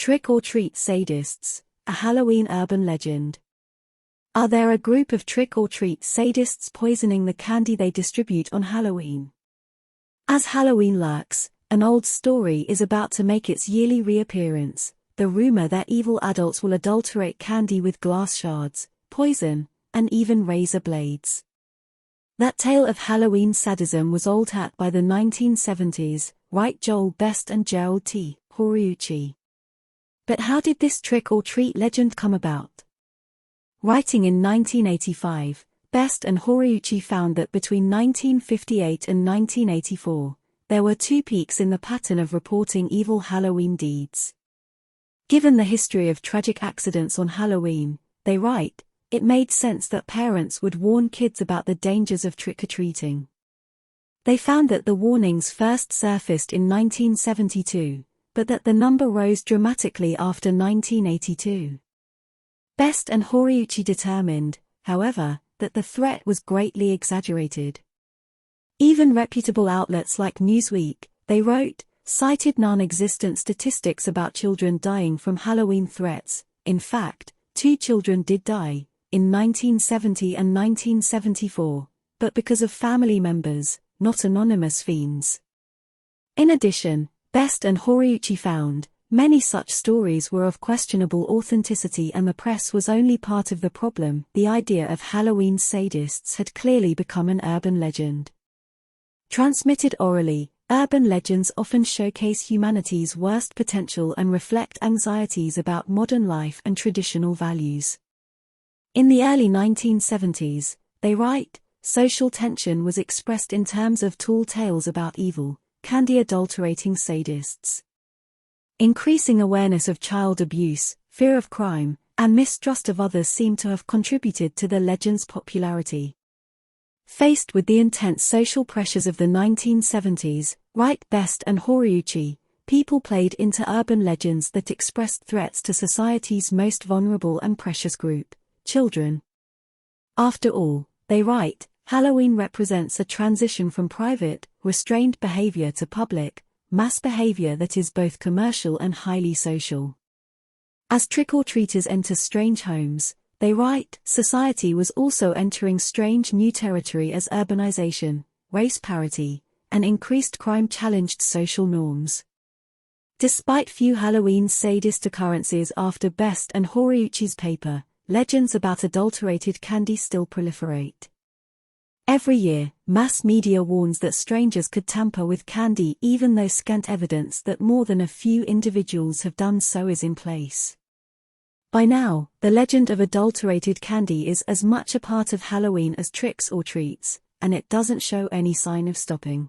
Trick-or-treat sadists, a Halloween urban legend. Are there a group of trick-or-treat sadists poisoning the candy they distribute on Halloween? As Halloween lurks, an old story is about to make its yearly reappearance, the rumor that evil adults will adulterate candy with glass shards, poison, and even razor blades. That tale of Halloween sadism was old hat by the 1970s, right? Joel Best and Gerald Horiuchi. But how did this trick-or-treat legend come about? Writing in 1985, Best and Horiuchi found that between 1958 and 1984, there were two peaks in the pattern of reporting evil Halloween deeds. Given the history of tragic accidents on Halloween, they write, it made sense that parents would warn kids about the dangers of trick-or-treating. They found that the warnings first surfaced in 1972, but that the number rose dramatically after 1982. Best and Horiuchi determined, however, that the threat was greatly exaggerated. Even reputable outlets like Newsweek, they wrote, cited non-existent statistics about children dying from Halloween threats. In fact, 2 children did die, in 1970 and 1974, but because of family members, not anonymous fiends. In addition, Best and Horiuchi found, many such stories were of questionable authenticity and the press was only part of the problem. The idea of Halloween sadists had clearly become an urban legend. Transmitted orally, urban legends often showcase humanity's worst potential and reflect anxieties about modern life and traditional values. In the early 1970s, they write, social tension was expressed in terms of tall tales about evil, candy-adulterating sadists. Increasing awareness of child abuse, fear of crime, and mistrust of others seem to have contributed to the legend's popularity. Faced with the intense social pressures of the 1970s, write Best and Horiuchi, people played into urban legends that expressed threats to society's most vulnerable and precious group, children. After all, they write, Halloween represents a transition from private, restrained behavior to public, mass behavior that is both commercial and highly social. As trick-or-treaters enter strange homes, they write, society was also entering strange new territory as urbanization, race parity, and increased crime challenged social norms. Despite few Halloween sadist occurrences after Best and Horiuchi's paper, legends about adulterated candy still proliferate. Every year, mass media warns that strangers could tamper with candy even though scant evidence that more than a few individuals have done so is in place. By now, the legend of adulterated candy is as much a part of Halloween as tricks or treats, and it doesn't show any sign of stopping.